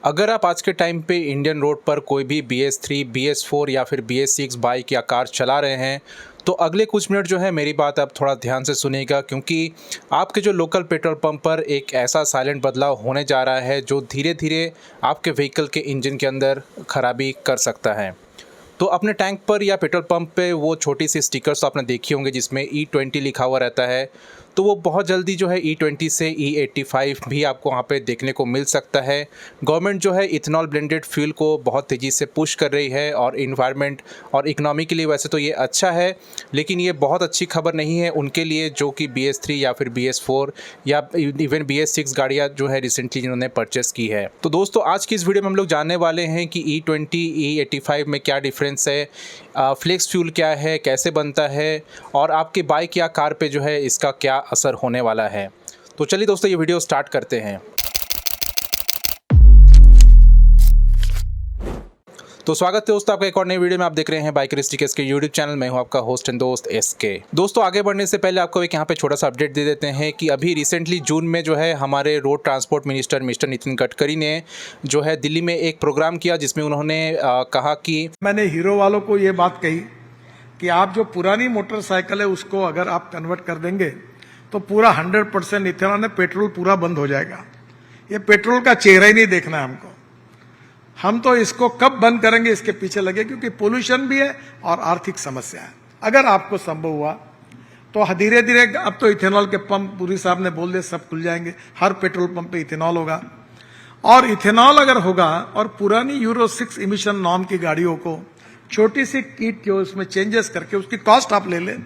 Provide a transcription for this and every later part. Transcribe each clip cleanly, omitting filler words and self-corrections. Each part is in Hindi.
अगर आप आज के टाइम पे इंडियन रोड पर कोई भी BS3, BS4 या फिर BS6 बाइक या कार चला रहे हैं तो अगले कुछ मिनट जो है मेरी बात आप थोड़ा ध्यान से सुनिएगा, क्योंकि आपके जो लोकल पेट्रोल पंप पर एक ऐसा साइलेंट बदलाव होने जा रहा है जो धीरे धीरे आपके व्हीकल के इंजन के अंदर खराबी कर सकता है। तो अपने टैंक पर या पेट्रोल पंप पे वो छोटी सी स्टिकर्स आपने देखी होंगे जिसमें E20 लिखा हुआ रहता है, तो वो बहुत जल्दी जो है E20 से E85 भी आपको वहाँ पे देखने को मिल सकता है। गवर्नमेंट जो है इथेनॉल ब्लेंडेड फ्यूल को बहुत तेज़ी से पुश कर रही है और इन्वायरमेंट और इकोनॉमी के लिए वैसे तो ये अच्छा है, लेकिन ये बहुत अच्छी खबर नहीं है उनके लिए जो कि BS3 या फिर BS4 या इवन BS6 गाड़ियाँ जो है रिसेंटली जिन्होंने परचेस की है। तो दोस्तों आज की इस वीडियो में हम लोग जानने वाले हैं कि E20 E85 में क्या डिफरेंस है, फ्लेक्स फ्यूल क्या है, कैसे बनता है और आपके बाइक या कार पे जो है इसका क्या असर होने वाला है। तो चलिए दोस्तों ये वीडियो स्टार्ट करते हैं। तो स्वागत है दोस्तों आपका एक और नई वीडियो में। आप देख रहे हैं बाइकरिस्टिक एसके यूट्यूब चैनल में। हूं आपका होस्ट एंड दोस्त SK। दोस्तों आगे बढ़ने से पहले आपको एक यहाँ पे छोटा सा अपडेट दे देते हैं कि अभी रिसेंटली जून में जो है हमारे road transport minister mister Nitin Gadkari ने जो है दिल्ली में एक प्रोग्राम किया जिसमें उन्होंने कहा कि मैंने हीरो वालों को ये बात कही कि आप जो पुरानी मोटरसाइकिल है उसको अगर आप कन्वर्ट कर देंगे तो पूरा 100% इथेनॉल में पेट्रोल पूरा बंद हो जाएगा। ये पेट्रोल का चेहरा ही नहीं देखना है हमको। हम तो इसको कब बंद करेंगे इसके पीछे लगे, क्योंकि पोल्यूशन भी है और आर्थिक समस्या है। अगर आपको संभव हुआ तो धीरे धीरे अब तो इथेनॉल के पंप पुरी साहब ने बोल दिया सब खुल जाएंगे, हर पेट्रोल पंप पे इथेनॉल होगा। और इथेनॉल अगर होगा और पुरानी यूरो 6 इमिशन नॉर्म की गाड़ियों को छोटी सी किट के उसमें चेंजेस करके उसकी कॉस्ट आप ले लें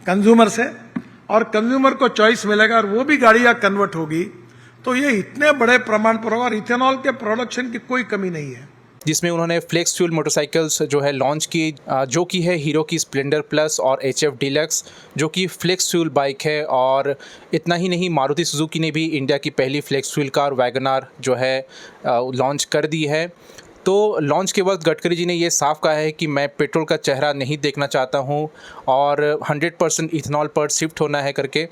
कंज्यूमर से, और कंज्यूमर को चॉइस मिलेगा और वो भी गाड़ियां कन्वर्ट होगी, तो ये इतने बड़े प्रमाण पर होगा और इथेनॉल के प्रोडक्शन की कोई कमी नहीं है। जिसमें उन्होंने फ्लेक्स फ्यूल मोटरसाइकिल्स जो है लॉन्च की, जो कि है हीरो की स्प्लेंडर प्लस और HF डीलक्स जो कि फ्लेक्स फ्यूल बाइक है। और इतना ही नहीं, मारुति सुजुकी ने भी इंडिया की पहली फ्लेक्स फ्यूल कार वैगनार जो है लॉन्च कर दी है। तो लॉन्च के वक्त गडकरी जी ने ये साफ कहा है कि मैं पेट्रोल का चेहरा नहीं देखना चाहता हूँ और 100% इथेनॉल पर शिफ्ट होना है करके।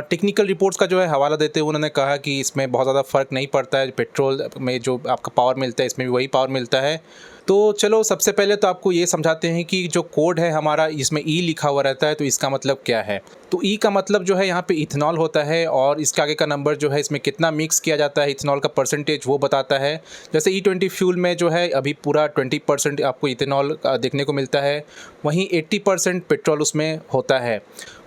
टेक्निकल रिपोर्ट्स का जो है हवाला देते हुए उन्होंने कहा कि इसमें बहुत ज़्यादा फ़र्क नहीं पड़ता है, पेट्रोल में जो आपका पावर मिलता है इसमें भी वही पावर मिलता है। तो चलो सबसे पहले तो आपको ये समझाते हैं कि जो कोड है हमारा इसमें E लिखा हुआ रहता है, तो इसका मतलब क्या है। तो E का मतलब जो है यहाँ पे इथेनॉल होता है और इसके आगे का नंबर जो है इसमें कितना मिक्स किया जाता है इथेनॉल का परसेंटेज वो बताता है। जैसे E20 फ्यूल में जो है अभी पूरा 20% आपको इथेनॉल देखने को मिलता है, वहीं 80% पेट्रोल उसमें होता है।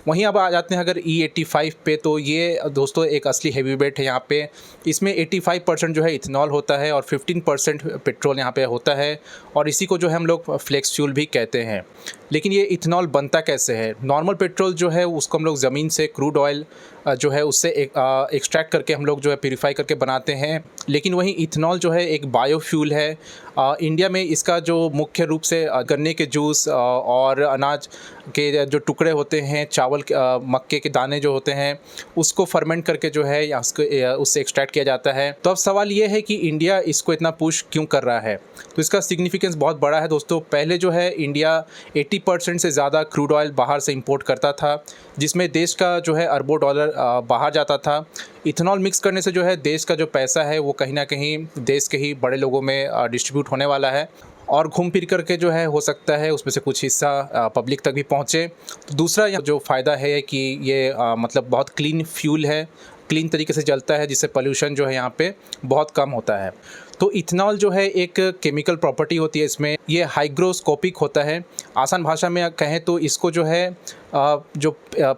वहीं अब आ जाते हैं अगर E85 पे, तो ये दोस्तों एक असली हैवी वेट है यहाँ पे। इसमें 85% जो है इथेनॉल होता है और 15% पेट्रोल यहाँ पे होता है, और इसी को जो है हम लोग फ्लेक्स फ्यूल भी कहते हैं। लेकिन ये इथेनॉल बनता कैसे है? नॉर्मल पेट्रोल जो है उसको हम लोग ज़मीन से क्रूड ऑयल जो है उससे एक्सट्रैक्ट करके हम लोग जो है प्यूरीफाई करके बनाते हैं। लेकिन वहीं इथेनॉल जो है एक बायोफ्यूल है। इंडिया में इसका जो मुख्य रूप से गन्ने के जूस और अनाज के जो टुकड़े होते हैं, चावल मक्के के दाने जो होते हैं, उसको फर्मेंट करके जो है उससे एक्सट्रैक्ट किया जाता है। तो अब सवाल ये है कि इंडिया इसको इतना पुश क्यों कर रहा है? तो इसका सिग्निफिकेंस बहुत बड़ा है दोस्तों। पहले जो है इंडिया 80% से ज़्यादा क्रूड ऑयल बाहर से इंपोर्ट करता था, जिसमें देश का जो है अरबों डॉलर बाहर जाता था। इथेनॉल मिक्स करने से जो है देश का जो पैसा है वो कहीं ना कहीं देश के ही बड़े लोगों में डिस्ट्रीब्यूट होने वाला है और घूम फिर करके जो है हो सकता है उसमें से कुछ हिस्सा पब्लिक तक भी पहुँचे। तो दूसरा जो फ़ायदा है कि ये मतलब बहुत क्लीन फ्यूल है, क्लीन तरीके से जलता है, जिससे पोल्यूशन जो है यहाँ पे बहुत कम होता है। तो इथेनॉल जो है एक केमिकल प्रॉपर्टी होती है, इसमें ये हाइग्रोस्कोपिक होता है। आसान भाषा में कहें तो इसको जो है जो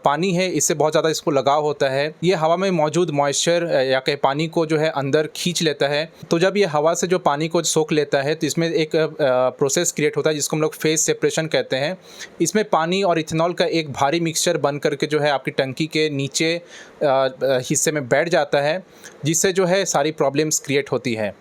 पानी है इससे बहुत ज़्यादा इसको लगाव होता है। ये हवा में मौजूद मॉइस्चर या कहीं पानी को जो है अंदर खींच लेता है। तो जब ये हवा से जो पानी को सोख लेता है तो इसमें एक प्रोसेस क्रिएट होता है जिसको हम लोग फेज सेपरेशन कहते हैं। इसमें पानी और इथेनॉल का एक भारी मिक्सचर बन करके जो है आपकी टंकी के नीचे हिस्से में बैठ जाता है, जिससे जो है सारी प्रॉब्लम्स क्रिएट होती है।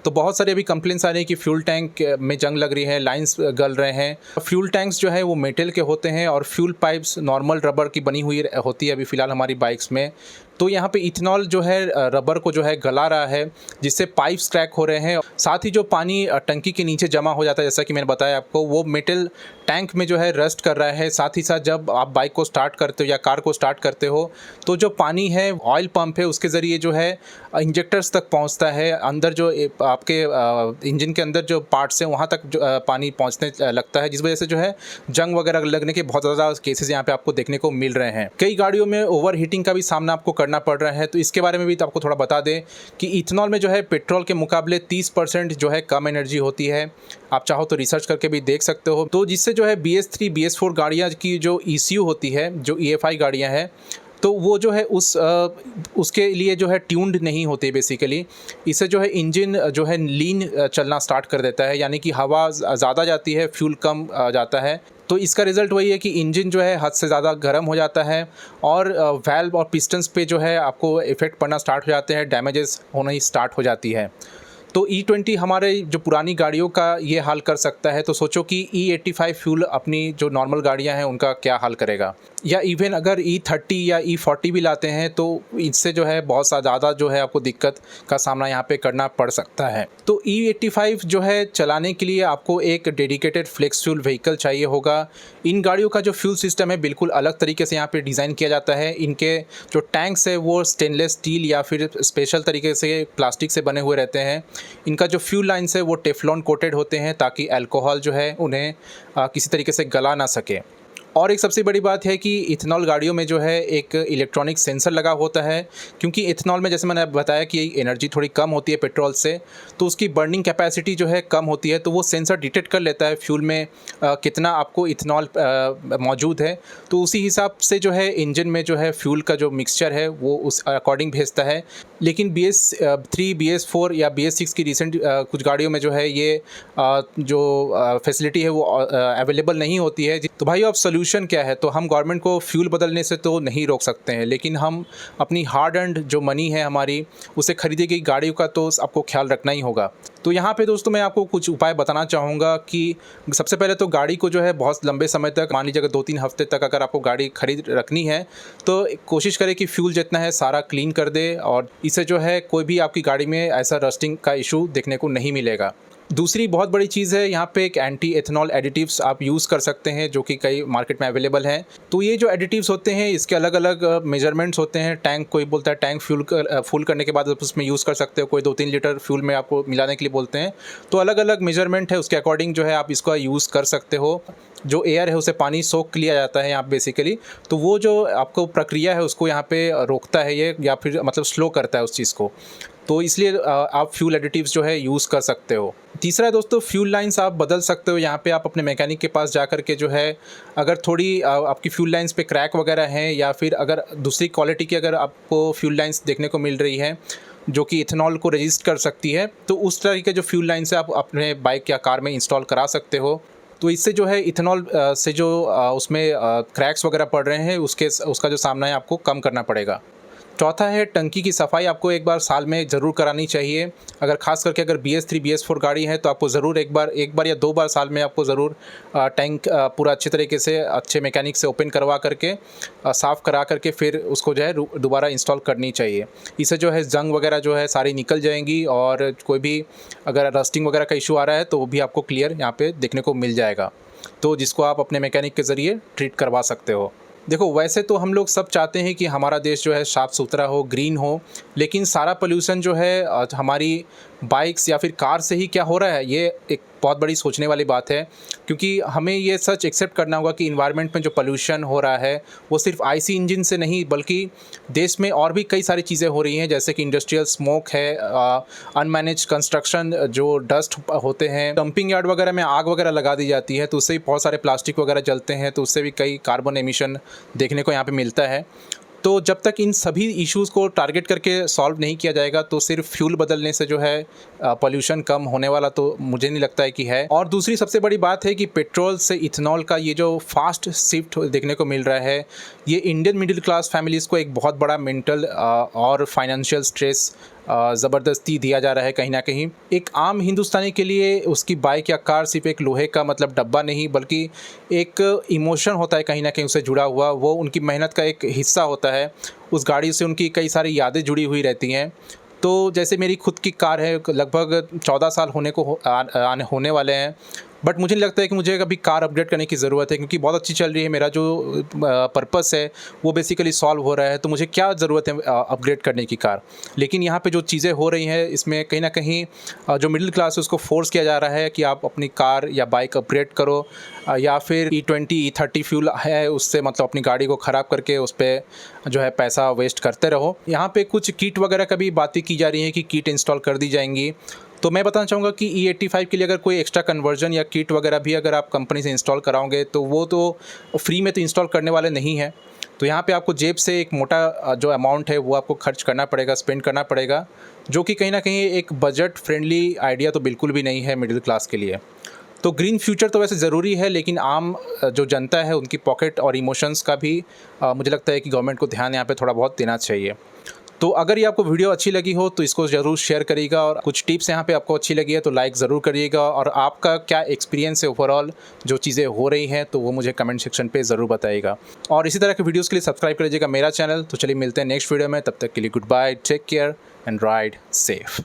तो बहुत सारे अभी कंप्लेंट्स आ रही हैं कि फ्यूल टैंक में जंग लग रही है, लाइंस गल रहे हैं। फ्यूल टैंक्स जो है वो मेटल के होते हैं और फ्यूल पाइप्स नॉर्मल रबर की बनी हुई होती है अभी फ़िलहाल हमारी बाइक्स में। तो यहाँ पे इथेनॉल जो है रबर को जो है गला रहा है, जिससे पाइप्स क्रैक हो रहे हैं। साथ ही जो पानी टंकी के नीचे जमा हो जाता है, जैसा कि मैंने बताया आपको, वो मेटल टैंक में जो है रस्ट कर रहा है। साथ ही साथ जब आप बाइक को स्टार्ट करते हो या कार को स्टार्ट करते हो तो जो पानी है ऑयल पंप है उसके ज़रिए जो है इंजेक्टर्स तक पहुंचता है। अंदर जो आपके इंजन के अंदर जो पार्ट्स हैं वहां तक जो पानी पहुंचने लगता है, जिस वजह से जो है जंग वगैरह लगने के बहुत ज़्यादा केसेस यहाँ पे आपको देखने को मिल रहे हैं। कई गाड़ियों में ओवर हीटिंग का भी सामना आपको करना पड़ रहा है। तो इसके बारे में भी तो आपको थोड़ा बता दें कि इथेनॉल में जो है पेट्रोल के मुकाबले 30% जो है कम एनर्जी होती है। आप चाहो तो रिसर्च करके भी देख सकते हो। तो जिससे जो है BS3 BS4 गाड़ियाँ की जो ECU होती है, जो EFI गाड़ियाँ हैं, तो वो जो है उसके लिए जो है ट्यून्ड नहीं होते बेसिकली। इससे जो है इंजन जो है लीन चलना स्टार्ट कर देता है, यानी कि हवा ज़्यादा जाती है, फ्यूल कम जाता है। तो इसका रिज़ल्ट वही है कि इंजन जो है हद से ज़्यादा गर्म हो जाता है और वाल्व और पिस्टन्स पे जो है आपको इफ़ेक्ट पड़ना स्टार्ट हो जाते हैं, डैमेजेस होना ही स्टार्ट हो जाती है। तो E20 हमारे जो पुरानी गाड़ियों का ये हाल कर सकता है, तो सोचो कि E85 फ्यूल अपनी जो नॉर्मल गाड़ियां हैं उनका क्या हाल करेगा। या इवन अगर E30 या E40 भी लाते हैं तो इससे जो है बहुत ज़्यादा जो है आपको दिक्कत का सामना यहाँ पे करना पड़ सकता है। तो E85 जो है चलाने के लिए आपको एक डेडिकेटेड फ्लेक्स फ्यूल व्हीकल चाहिए होगा। इन गाड़ियों का जो फ्यूल सिस्टम है बिल्कुल अलग तरीके से यहाँ पे डिज़ाइन किया जाता है। इनके जो टैंक्स है वो स्टेनलेस स्टील या फिर स्पेशल तरीके से प्लास्टिक से बने हुए रहते हैं। इनका जो फ्यूल लाइन्स है वो टेफ्लॉन कोटेड होते हैं ताकि अल्कोहल जो है उन्हें किसी तरीके से गला ना सके। और एक सबसे बड़ी बात है कि इथेनॉल गाड़ियों में जो है एक इलेक्ट्रॉनिक सेंसर लगा होता है, क्योंकि इथेनॉल में जैसे मैंने बताया कि एनर्जी थोड़ी कम होती है पेट्रोल से, तो उसकी बर्निंग कैपेसिटी जो है कम होती है। तो वो सेंसर डिटेक्ट कर लेता है फ्यूल में कितना आपको इथेनॉल मौजूद है। तो उसी हिसाब से जो है इंजन में जो है फ्यूल का जो मिक्सचर है वो उस अकॉर्डिंग भेजता है। लेकिन BS3 BS4 या BS6 की रिसेंट कुछ गाड़ियों में जो है ये जो फैसिलिटी है वो अवेलेबल नहीं होती है। तो भाई अब सोल्यूशन क्या है? तो हम गवर्नमेंट को फ्यूल बदलने से तो नहीं रोक सकते हैं, लेकिन हम अपनी हार्ड अर्न्ड जो मनी है हमारी, उसे खरीदी गई गाड़ियों का तो आपको ख्याल रखना ही होगा। तो यहाँ पे दोस्तों मैं आपको कुछ उपाय बताना चाहूँगा कि सबसे पहले तो गाड़ी को जो है बहुत लंबे समय तक, मान लीजिए अगर 2-3 हफ्ते तक अगर आपको गाड़ी खरीद रखनी है तो कोशिश करें कि फ्यूल जितना है सारा क्लीन कर दे, और इससे जो है कोई भी आपकी गाड़ी में ऐसा रस्टिंग का इशू देखने को नहीं मिलेगा। दूसरी बहुत बड़ी चीज़ है यहाँ पे एक एंटी एथेनॉल एडिटिव्स आप यूज़ कर सकते हैं, जो कि कई मार्केट में अवेलेबल हैं। तो ये जो एडिटिव्स होते हैं इसके अलग अलग मेजरमेंट्स होते हैं। टैंक कोई बोलता है टैंक फुल करने के बाद आप उसमें यूज़ कर सकते हो, कोई 2-3 लीटर फ्यूल में आपको मिलाने के लिए बोलते हैं। तो अलग अलग मेजरमेंट है, उसके अकॉर्डिंग जो है आप इसका यूज़ कर सकते हो। जो एयर है उसे पानी सोख लिया जाता है यहाँ बेसिकली, तो वो जो आपको प्रक्रिया है उसको यहाँ पे रोकता है ये, या फिर मतलब स्लो करता है उस चीज़ को। तो इसलिए आप फ्यूल एडिटिव्स जो है यूज़ कर सकते हो। तीसरा दोस्तों, फ्यूल लाइंस आप बदल सकते हो। यहाँ पे आप अपने मैकेनिक के पास जा कर के जो है, अगर थोड़ी आपकी फ्यूल लाइंस पे क्रैक वगैरह हैं, या फिर अगर दूसरी क्वालिटी की अगर आपको फ्यूल लाइंस देखने को मिल रही है जो कि इथेनॉल को रजिस्ट कर सकती है, तो उस तरह के जो फ्यूल लाइंस है आप अपने बाइक या कार में इंस्टॉल करा सकते हो। तो इससे जो है इथेनॉल से जो उसमें क्रैक्स वगैरह पड़ रहे हैं उसका जो सामना है आपको कम करना पड़ेगा। चौथा है टंकी की सफाई आपको एक बार साल में ज़रूर करानी चाहिए। अगर खास करके अगर BS3 BS4 गाड़ी है तो आपको ज़रूर एक बार या 2 बार साल में आपको ज़रूर टैंक पूरा अच्छे तरीके से अच्छे मैकेनिक से ओपन करवा करके साफ़ करा करके फिर उसको जो है दोबारा इंस्टॉल करनी चाहिए। इससे जो है जंग वगैरह जो है सारी निकल जाएंगी, और कोई भी अगर रस्टिंग वगैरह का इशू आ रहा है तो वो भी आपको क्लियर यहाँ पे देखने को मिल जाएगा, तो जिसको आप अपने मैकेनिक के ज़रिए ट्रीट करवा सकते हो। देखो, वैसे तो हम लोग सब चाहते हैं कि हमारा देश जो है साफ़ सुथरा हो, ग्रीन हो, लेकिन सारा पोल्यूशन जो है हमारी बाइक्स या फिर कार से ही क्या हो रहा है, ये एक बहुत बड़ी सोचने वाली बात है। क्योंकि हमें ये सच एक्सेप्ट करना होगा कि इन्वायरमेंट में जो पोल्यूशन हो रहा है वो सिर्फ IC इंजन से नहीं, बल्कि देश में और भी कई सारी चीज़ें हो रही हैं, जैसे कि इंडस्ट्रियल स्मोक है, अनमैनेज कंस्ट्रक्शन, जो डस्ट होते हैं, डंपिंग यार्ड वगैरह में आग वगैरह लगा दी जाती है, तो उससे भी बहुत सारे प्लास्टिक वगैरह जलते हैं, तो उससे भी कई कार्बन एमिशन देखने को यहाँ पे मिलता है। तो जब तक इन सभी इश्यूज़ को टारगेट करके सॉल्व नहीं किया जाएगा तो सिर्फ फ्यूल बदलने से जो है पोल्यूशन कम होने वाला तो मुझे नहीं लगता है कि है। और दूसरी सबसे बड़ी बात है कि पेट्रोल से इथेनॉल का ये जो फास्ट शिफ्ट देखने को मिल रहा है, ये इंडियन मिडिल क्लास फैमिलीज़ को एक बहुत बड़ा मेंटल और फाइनेंशियल स्ट्रेस ज़बरदस्ती दिया जा रहा है कहीं ना कहीं। एक आम हिंदुस्तानी के लिए उसकी बाइक या कार सिर्फ एक लोहे का मतलब डब्बा नहीं, बल्कि एक इमोशन होता है कहीं ना कहीं उससे जुड़ा हुआ। वो उनकी मेहनत का एक हिस्सा होता है। उस गाड़ी से उनकी कई सारी यादें जुड़ी हुई रहती हैं। तो जैसे मेरी खुद की कार है, लगभग 14 साल होने वाले हैं, बट मुझे नहीं लगता है कि मुझे कभी कार अपग्रेड करने की ज़रूरत है, क्योंकि बहुत अच्छी चल रही है। मेरा जो पर्पस है वो बेसिकली सॉल्व हो रहा है, तो मुझे क्या ज़रूरत है अपग्रेड करने की कार। लेकिन यहाँ पे जो चीज़ें हो रही हैं, इसमें कहीं ना कहीं जो मिडिल क्लास है उसको फोर्स किया जा रहा है कि आप अपनी कार या बाइक अपग्रेड करो, या फिर E20 E30 फ्यूल है उससे मतलब अपनी गाड़ी को ख़राब करके उस पर जो है पैसा वेस्ट करते रहो। यहाँ पे कुछ किट वगैरह का भी बातें की जा रही हैं कि किट इंस्टॉल कर दी जाएंगी। तो मैं बताना चाहूँगा कि E85 के लिए अगर कोई एक्स्ट्रा कन्वर्जन या किट वगैरह भी अगर आप कंपनी से इंस्टॉल कराओगे तो वो तो फ्री में तो इंस्टॉल करने वाले नहीं है। तो यहाँ पे आपको जेब से एक मोटा जो अमाउंट है वो आपको खर्च करना पड़ेगा, स्पेंड करना पड़ेगा, जो कि कहीं ना कहीं एक बजट फ्रेंडली आइडिया तो बिल्कुल भी नहीं है मिडिल क्लास के लिए। तो ग्रीन फ्यूचर तो वैसे ज़रूरी है, लेकिन आम जो जनता है उनकी पॉकेट और इमोशंस का भी मुझे लगता है कि गवर्नमेंट को ध्यान यहाँ पे थोड़ा बहुत देना चाहिए। तो अगर ये आपको वीडियो अच्छी लगी हो तो इसको ज़रूर शेयर करिएगा, और कुछ टिप्स यहाँ पे आपको अच्छी लगी है तो लाइक ज़रूर करिएगा, और आपका क्या एक्सपीरियंस है ओवरऑल जो चीज़ें हो रही हैं तो वो मुझे कमेंट सेक्शन पे ज़रूर बताइएगा। और इसी तरह के वीडियोज़ के लिए सब्सक्राइब कर लीजिएगा मेरा चैनल। तो चलिए मिलते हैं नेक्स्ट वीडियो में, तब तक के लिए good bye, take care and ride safe.